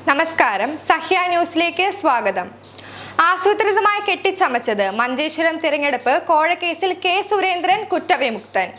നമസ്കാരം, സഹ്യ ന്യൂസിലേക്ക് സ്വാഗതം. ആസൂത്രിതമായി കെട്ടിച്ചമച്ചത് മഞ്ചേശ്വരം തിരഞ്ഞെടുപ്പ് കോഴക്കേസിൽ കെ സുരേന്ദ്രൻ കുറ്റവിമുക്തൻ.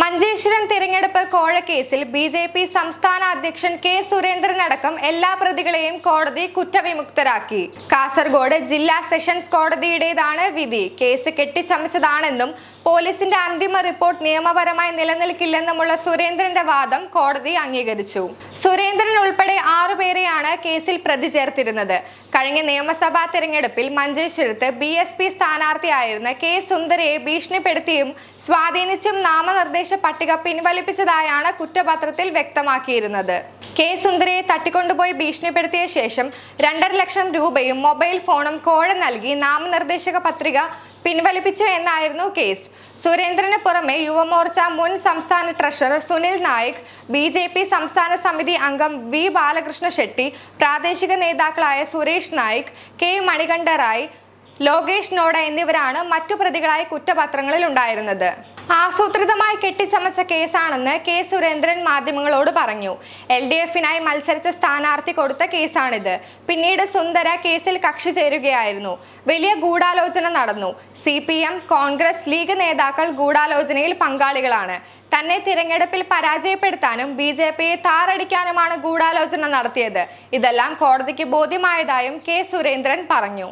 മഞ്ചേശ്വരം തിരഞ്ഞെടുപ്പ് കോഴക്കേസിൽ BJP സംസ്ഥാന അധ്യക്ഷൻ കെ സുരേന്ദ്രൻ അടക്കം എല്ലാ പ്രതികളെയും കോടതി കുറ്റവിമുക്തരാക്കി. കാസർഗോഡ് ജില്ലാ സെഷൻസ് കോടതിയുടേതാണ് വിധി. കേസ് കെട്ടിച്ചമച്ചതാണെന്നും പോലീസിന്റെ അന്തിമ റിപ്പോർട്ട് നിയമപരമായി നിലനിൽക്കില്ലെന്നുമുള്ള സുരേന്ദ്രന്റെ വാദം കോടതി അംഗീകരിച്ചു. സുരേന്ദ്രൻ ഉൾപ്പെടെ 6 പേരെയാണ് കേസിൽ പ്രതി ചേർത്തിരുന്നത്. കഴിഞ്ഞ നിയമസഭാ തെരഞ്ഞെടുപ്പിൽ മഞ്ചേശ്വരത്ത് BSP സ്ഥാനാർത്ഥിയായിരുന്ന കെ സുന്ദരയെ ഭീഷണിപ്പെടുത്തിയും സ്വാധീനിച്ചും നാമനിർദ്ദേശ പട്ടിക പിൻവലിപ്പിച്ചതായാണ് കുറ്റപത്രത്തിൽ വ്യക്തമാക്കിയിരുന്നത്. കെ സുന്ദരയെ തട്ടിക്കൊണ്ടുപോയി ഭീഷണിപ്പെടുത്തിയ ശേഷം 2.5 ലക്ഷം രൂപയും മൊബൈൽ ഫോണും കോഴ നൽകി നാമനിർദ്ദേശക പത്രിക പിൻവലിപ്പിച്ചു എന്നായിരുന്നു കേസ്. സുരേന്ദ്രന് പുറമെ യുവമോർച്ച മുൻ സംസ്ഥാന ട്രഷറർ സുനിൽ നായിക്, BJP സംസ്ഥാന സമിതി അംഗം V ബാലകൃഷ്ണ ഷെട്ടി, പ്രാദേശിക നേതാക്കളായ സുരേഷ് നായിക്, K മണികണ്ഠ റായ്, ലോകേഷ് നോഡ എന്നിവരാണ് മറ്റു പ്രതികളായി കുറ്റപത്രങ്ങളിൽ ഉണ്ടായിരുന്നത്. ആസൂത്രിതമായി കെട്ടിച്ചമച്ച കേസാണെന്ന് കെ സുരേന്ദ്രൻ മാധ്യമങ്ങളോട് പറഞ്ഞു. LDFനായി മത്സരിച്ച സ്ഥാനാർത്ഥി കൊടുത്ത കേസാണിത്. പിന്നീട് സുന്ദര കേസിൽ കക്ഷി ചേരുകയായിരുന്നു. വലിയ ഗൂഢാലോചന നടന്നു. CPM, കോൺഗ്രസ്, ലീഗ് നേതാക്കൾ ഗൂഢാലോചനയിൽ പങ്കാളികളാണ്. തന്നെ തിരഞ്ഞെടുപ്പിൽ പരാജയപ്പെടുത്താനും BJPയെ താറടിക്കാനുമാണ് ഗൂഢാലോചന നടത്തിയത്. ഇതെല്ലാം കോടതിക്ക് ബോധ്യമായതായും കെ സുരേന്ദ്രൻ പറഞ്ഞു.